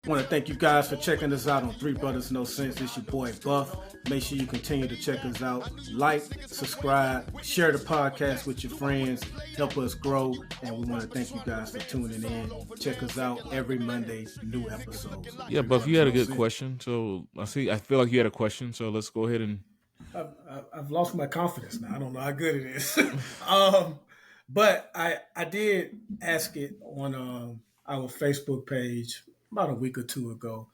Want to thank you guys for checking us out on Three Brothers No Sense. It's your boy Buff. Make sure you continue to check us out. Like, subscribe, share the podcast with your friends. Help us grow. And we want to thank you guys for tuning in. Check us out every Monday, new episodes. Yeah, Buff, you had a good question. So I feel like you had a question. So let's go ahead and. I've lost my confidence now. I don't know how good it is. But I did ask it on our Facebook page about a week or two ago.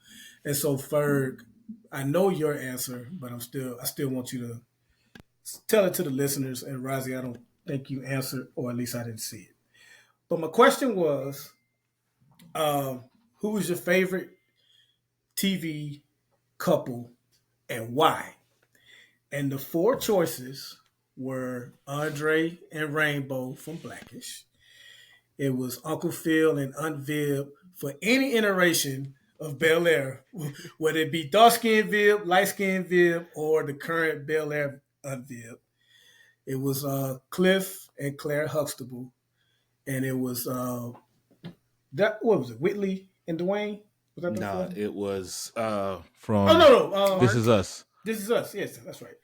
And so Ferg, I know your answer, but I still want you to tell it to the listeners. And Razi, I don't think you answered, or at least I didn't see it. But my question was, who was your favorite TV couple and why? And the four choices were Andre and Rainbow from Blackish. It was Uncle Phil and Aunt Viv for any iteration of Bel Air, whether it be dark skinned Viv, light skinned Viv, or the current Bel Air Aunt Viv. It was Cliff and Claire Huxtable, and it was what was it? Whitley and Dwayne. Was that Nah, before? it was Oh from. no! This Is Us. This Is Us. Yes, that's right.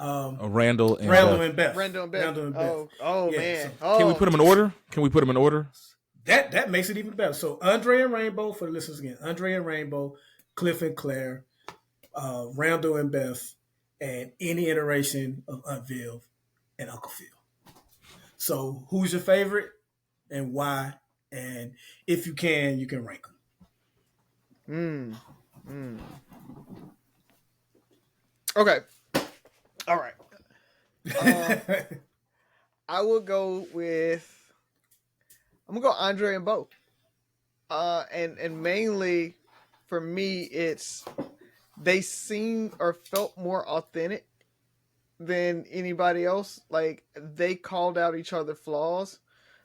Randall and Beth. Randall and Beth. Oh Yeah, man. so Can we put them in order? That makes it even better. So Andre and Rainbow, for the listeners again, Andre and Rainbow, Cliff and Claire, Randall and Beth, and any iteration of Aunt Viv and Uncle Phil. So who's your favorite and why? And if you can rank them. Okay. All right. I will go with. I'm gonna go Andre and Bo. And mainly for me, it's they seemed or felt more authentic than anybody else. Like they called out each other's flaws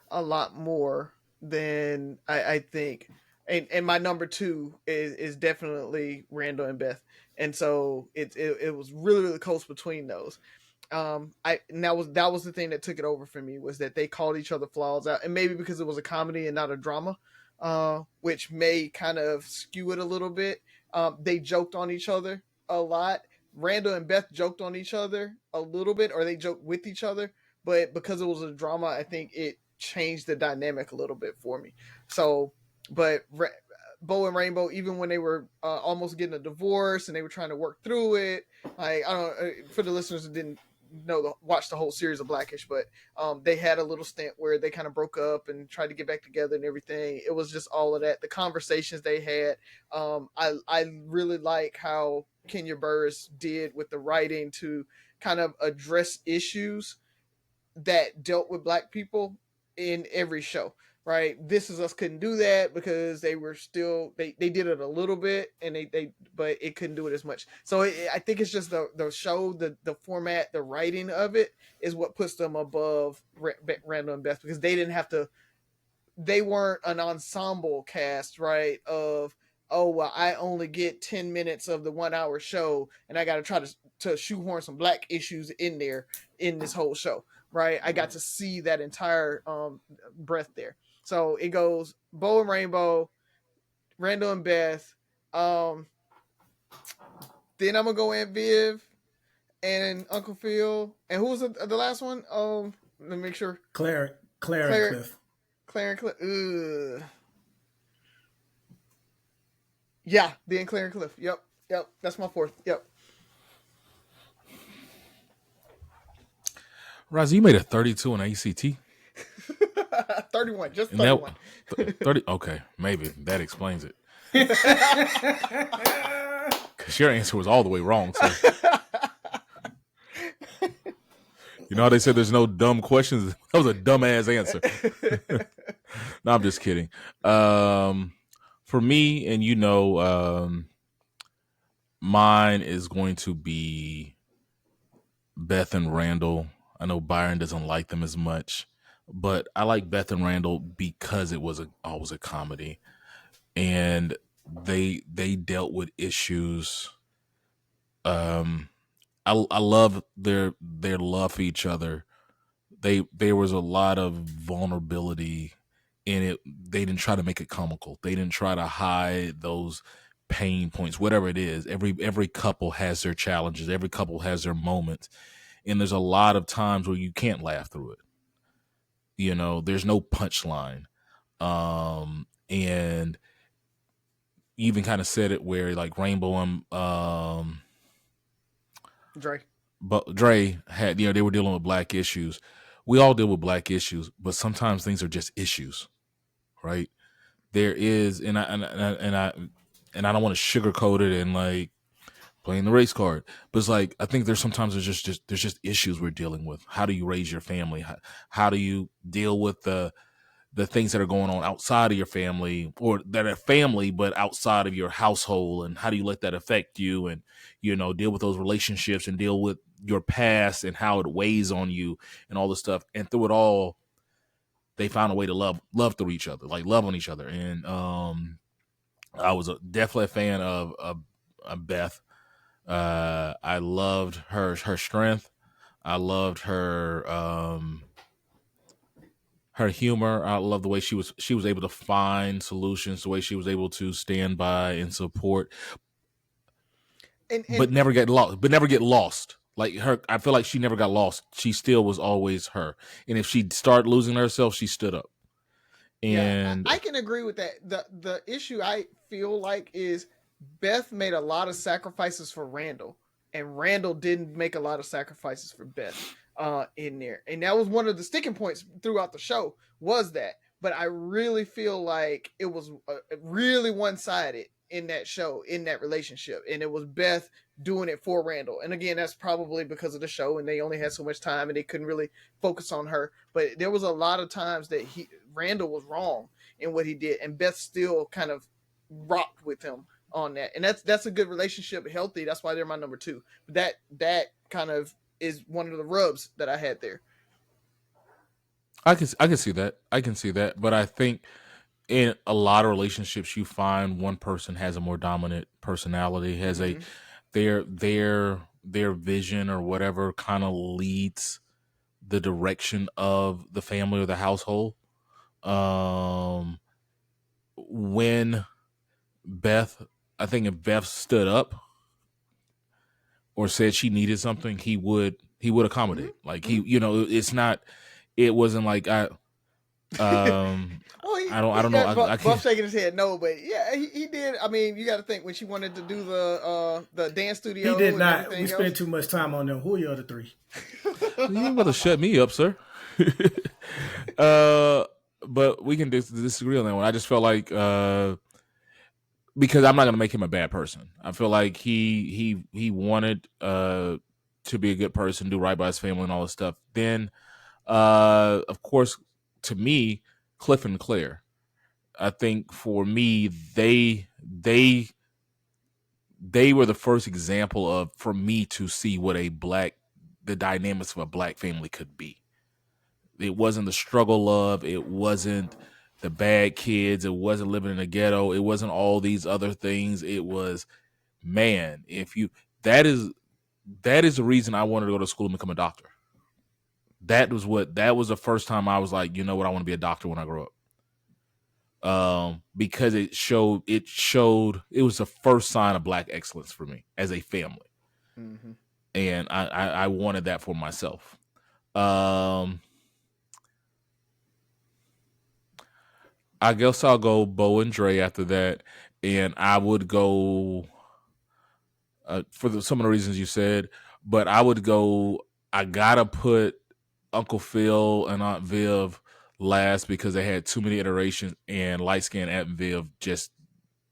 a lot more than I think. And my number two is definitely Randall and Beth. And so it was really, really close between those. That was the thing that took it over for me, was that they called each other flaws out, and maybe because it was a comedy and not a drama, which may kind of skew it a little bit. They joked on each other a lot. Randall and Beth joked on each other a little bit, or they joked with each other, but because it was a drama, I think it changed the dynamic a little bit for me. So, but Bo and Rainbow, even when they were almost getting a divorce and they were trying to work through it, like I don't for the listeners who didn't watch the whole series of Blackish, but they had a little stint where they kind of broke up and tried to get back together and everything. It was just all of that. The conversations they had, I really like how Kenya Burris did with the writing to kind of address issues that dealt with Black people in every show. Right, This Is Us couldn't do that because they were still they did it a little bit, and they but it couldn't do it as much. So I think it's just the show, the format, the writing of it is what puts them above Randall and Beth, because they didn't have to. They weren't an ensemble cast, right? Of well, I only get 10 minutes of the 1 hour show, and I got to try to shoehorn some Black issues in there in this whole show, right? I got to see that entire breadth there. So it goes Bo and Rainbow, Randall and Beth. Then I'm gonna go Aunt Viv and Uncle Phil. And who was the last one? Let me make sure. Claire and Cliff. Claire and Cliff. Ugh. Yeah, then Claire and Cliff. Yep. That's my fourth. Yep. Razi, you made a 32 on ACT. 31, just 31. 30. Okay, maybe that explains it. Because your answer was all the way wrong. So. You know how they said there's no dumb questions? That was a dumbass answer. No, I'm just kidding. For me, and mine is going to be Beth and Randall. I know Byron doesn't like them as much, but I like Beth and Randall because it was always a comedy, and they dealt with issues. I love their love for each other. There was a lot of vulnerability and they didn't try to make it comical. They didn't try to hide those pain points, whatever it is. Every couple has their challenges. Every couple has their moments, and there's a lot of times where you can't laugh through it. There's no punchline, and you even kind of said it where like Rainbow and Dre had, they were dealing with black issues. We all deal with black issues, but sometimes things are just issues, right? There is, and I don't want to sugarcoat it and like playing the race card, but it's like I think there's just issues we're dealing with. How do you raise your family? How do you deal with the things that are going on outside of your family, or that are family but outside of your household, and how do you let that affect you, and deal with those relationships and deal with your past and how it weighs on you and all this stuff. And through it all, they found a way to love through each other, like love on each other. And I was definitely a fan of Beth. I loved her strength. I loved her humor. I love the way she was able to find solutions, the way she was able to stand by and support, but never get lost. Like her, I feel like she never got lost. She still was always her. And if she started losing herself, she stood up. And I can agree with that. The issue I feel like is Beth made a lot of sacrifices for Randall, and Randall didn't make a lot of sacrifices for Beth in there. And that was one of the sticking points throughout the show, was that. But I really feel like it was really one-sided in that show, in that relationship. And it was Beth doing it for Randall. And again, that's probably because of the show, and they only had so much time and they couldn't really focus on her. But there was a lot of times that Randall was wrong in what he did, and Beth still kind of rocked with him on that. And that's a good relationship, healthy. That's why they're my number 2. That kind of is one of the rubs that I had there. I can see that. I can see that. But I think in a lot of relationships, you find one person has a more dominant personality, has a their vision or whatever kind of leads the direction of the family or the household. When I think if Beth stood up or said she needed something, he would accommodate. Like it wasn't like I don't know. Buff shaking his head no, but yeah, he did. I mean, you got to think when she wanted to do the dance studio. He did not. We spent too much time on them. Who are the other 3? You ain't about to shut me up, sir. But we can disagree on that one. I just felt like because I'm not going to make him a bad person. I feel like he wanted to be a good person, do right by his family and all this stuff. Then, of course, to me, Cliff and Claire. I think for me, they were the first example of, for me to see what the dynamics of a black family could be. It wasn't the struggle of, it wasn't the bad kids, it wasn't living in a ghetto, it wasn't all these other things. It was, man, that is the reason I wanted to go to school and become a doctor. That was the first time I was like, you know what, I want to be a doctor when I grow up. Because it showed it was the first sign of black excellence for me as a family. Mm-hmm. And I wanted that for myself. I guess I'll go Bo and Dre after that, and I would go for some of the reasons you said, but I would go. I gotta put Uncle Phil and Aunt Viv last because they had too many iterations, and light skinned Aunt Viv just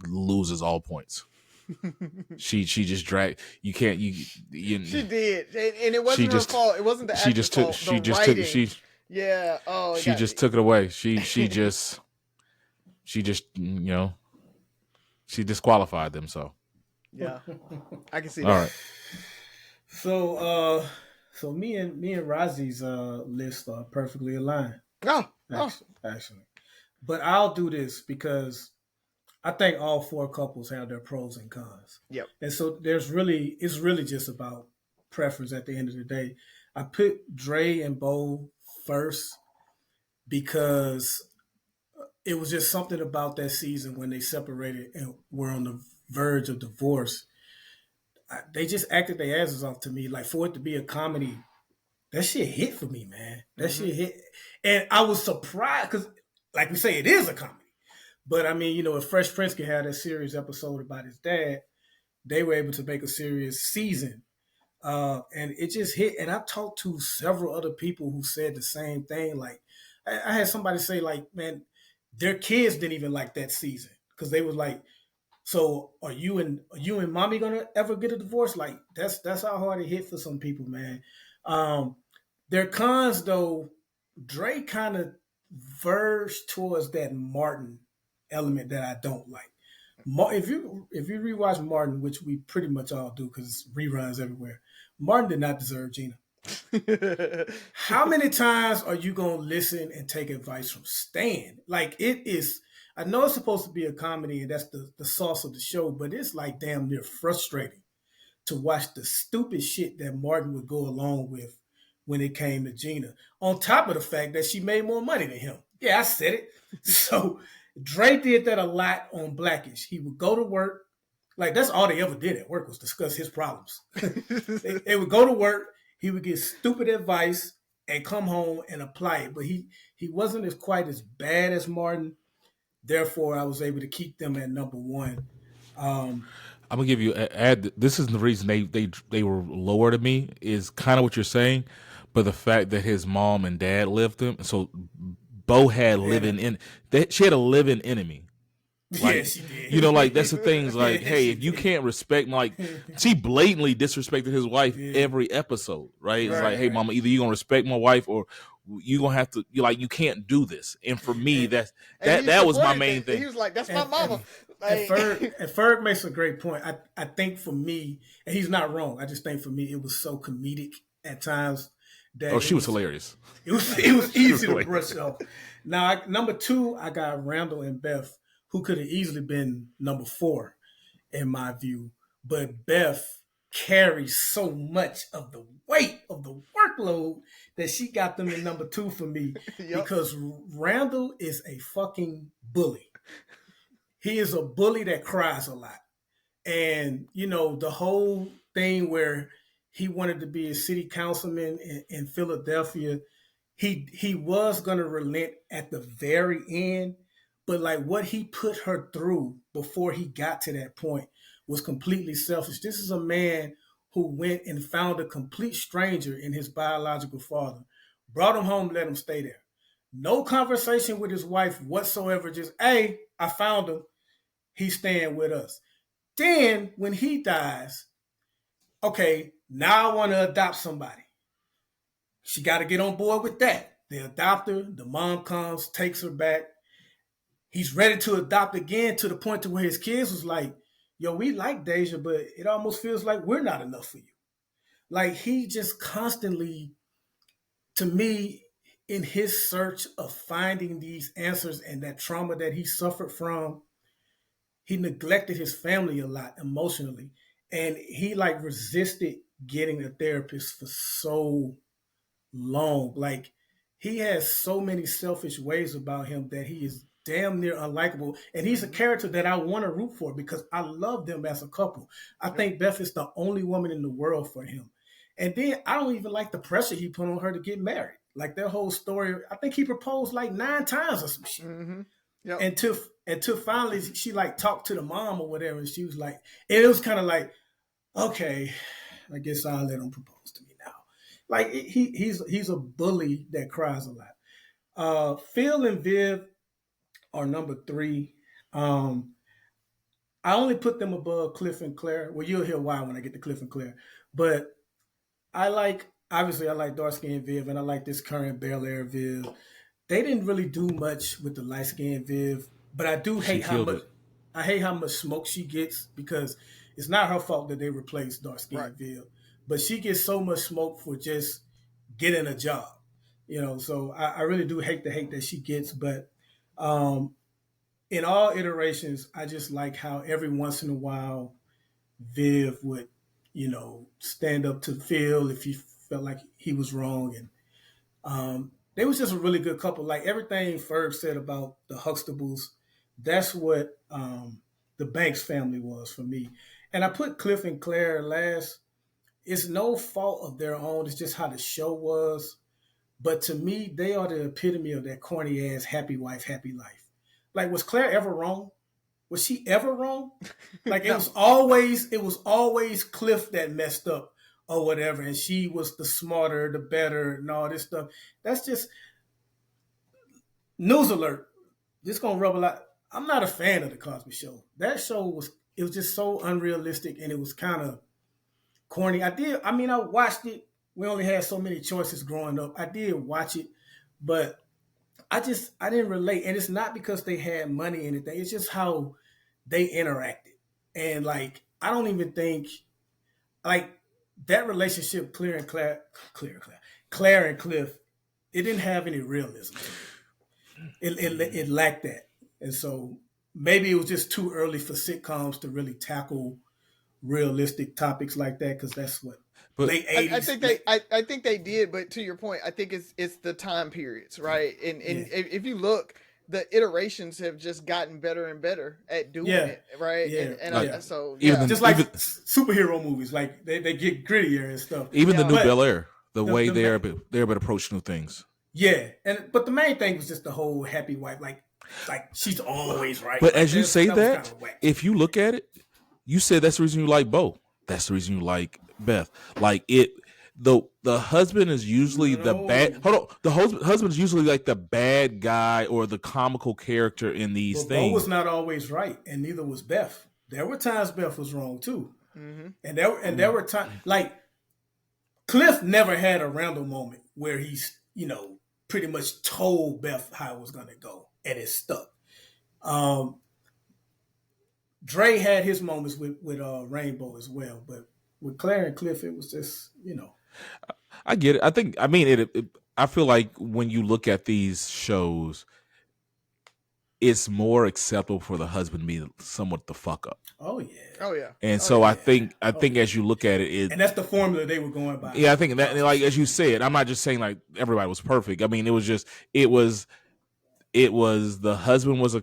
loses all points. she just dragged. You can't. You she did, and it wasn't her fault. It wasn't the actor's fault. She just took it away. She just she disqualified them. So yeah, I can see that. All right. So me and Razi's list are perfectly aligned. Actually, but I'll do this because I think all 4 couples have their pros and cons. Yep. And so it's really just about preference at the end of the day. I put Dre and Bo first because it was just something about that season when they separated and were on the verge of divorce. They just acted their asses off to me. Like for it to be a comedy, that shit hit for me, man. That Mm-hmm. shit hit, and I was surprised because, like we say, it is a comedy. But I mean, if Fresh Prince could have that serious episode about his dad, they were able to make a serious season. And it just hit. And I talked to several other people who said the same thing. Like, I had somebody say, like, man, their kids didn't even like that season because they was like, so are you and mommy gonna ever get a divorce? Like, that's how hard it hit for some people, man. Um, their cons though, Dre kind of verged towards that Martin element that I don't like. If you rewatch Martin, which we pretty much all do because reruns everywhere, Martin did not deserve Gina. How many times are you gonna listen and take advice from Stan? Like it is. I know it's supposed to be a comedy and that's the sauce of the show, but it's like damn near frustrating to watch the stupid shit that Martin would go along with when it came to Gina. On top of the fact that she made more money than him. Yeah, I said it. So Dre did that a lot on Blackish. He would go to work. Like that's all they ever did at work was discuss his problems. They would go to work. He would get stupid advice and come home and apply it. But he wasn't as quite as bad as Martin. Therefore, I was able to keep them at number one. I'm gonna give you add. This is the reason they were lower to me is kind of what you're saying, but the fact that his mom and dad lived them. So Bo had living in that she had a living enemy. Like, yeah, she did. like that's the things. Like, Yeah, hey, she if you did. can't respect, like, she blatantly disrespected his wife Yeah. every episode. Right? It's Right, like, hey, right. mama, either you gonna respect my wife or you gonna have to. You can't do this. And for me, And, that was my main He thing. was like, "That's my and, mama." and Ferg makes a great point. I think for me, and he's not wrong. I just think for me, it was so comedic at times that Oh, she was hilarious. It was easy to brush off. Now, number two, I got Randall and Beth, who could have easily been number four in my view, but Beth carries so much of the weight of the workload that she got them in number two for me Yep. because Randall is a fucking bully. He is a bully that cries a lot. And, the whole thing where he wanted to be a city councilman in Philadelphia, he was going to relent at the very end, but like what he put her through before he got to that point was completely selfish. This is a man who went and found a complete stranger in his biological father, brought him home, let him stay there. No conversation with his wife whatsoever. Just, hey, I found him. He's staying with us. Then when he dies, okay, now I want to adopt somebody. She got to get on board with that. They adopt her. The mom comes, takes her back. He's ready to adopt again to the point to where his kids was like, yo, we like Deja, but it almost feels like we're not enough for you. Like he just constantly, to me, in his search of finding these answers and that trauma that he suffered from, he neglected his family a lot emotionally. And he like resisted getting a therapist for so long. Like he has so many selfish ways about him that he is damn near unlikable. And he's a character that I want to root for because I love them as a couple. I think Beth is the only woman in the world for him. And then I don't even like the pressure he put on her to get married. Like their whole story, I think he proposed like 9 times or some shit. Mm-hmm. Yep. Until finally she like talked to the mom or whatever, and she was like, and it was kind of like, okay, I guess I'll let him propose to me now. Like he's a bully that cries a lot. Phil and Viv are number 3. I only put them above Cliff and Claire. Well, you'll hear why when I get to Cliff and Claire. But I like dark skinned Viv, and I like this current Bel Air Viv. They didn't really do much with the light skinned Viv, but I do She hate how killed much it. I hate how much smoke she gets because it's not her fault that they replaced dark skinned Right. Viv, but she gets so much smoke for just getting a job, So I really do hate the hate that she gets, but um, in all iterations, I just like how every once in a while Viv would, stand up to Phil if he felt like he was wrong, and they was just a really good couple. Like everything Ferg said about the Huxtables, that's what the Banks family was for me. And I put Cliff and Claire last. It's no fault of their own. It's just how the show was. But to me, they are the epitome of that corny ass happy wife, happy life. Like, was Claire ever wrong? Was she ever wrong? Like No. it was always Cliff that messed up or whatever, and she was the smarter, the better, and all this stuff. That's just news alert. This gonna rub a lot. I'm not a fan of the Cosby Show. That show was it was just so unrealistic, and it was kind of corny. I watched it. We only had so many choices growing up. I did watch it, but I didn't relate. And it's not because they had money or anything. It's just how they interacted. And like I don't even think like that relationship Claire and Cliff, it didn't have any realism. It lacked that. And so maybe it was just too early for sitcoms to really tackle realistic topics like that because that's what But late 80s. I think they did, but to your point, I think it's the time periods, right? And if you look, the iterations have just gotten better and better at doing it, right? Yeah. So just like superhero movies, like they get grittier and stuff. Even the new But Bel Air, the way they're able to approach new things. Yeah, but the main thing was just the whole happy wife, like she's always right. But like, as you say that, if you look at it, you said that's the reason you like Bo. That's the reason you like Beth. Like it, the husband is usually the bad. Hold on, the husband is usually like the bad guy or the comical character in these things. Bo was not always right, and neither was Beth. There were times Beth was wrong too, and there were times like Cliff never had a Randall moment where he's pretty much told Beth how it was going to go, and it stuck. Dre had his moments with Rainbow as well, but with Claire and Cliff, it was just I get it. I feel like when you look at these shows, it's more acceptable for the husband to be somewhat the fuck up. Oh yeah. And I think as you look at it, and that's the formula they were going by. Yeah, I think that, like as you said, I'm not just saying like everybody was perfect. I mean, it was the husband was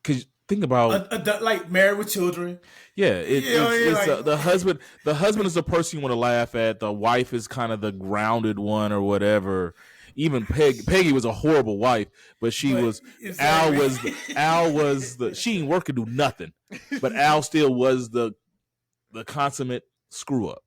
because think about like Married with Children. Yeah, the husband. The husband is the person you want to laugh at. The wife is kind of the grounded one or whatever. Even Peggy was a horrible wife, but Al was the she didn't work and do nothing, but Al still was the consummate screw up.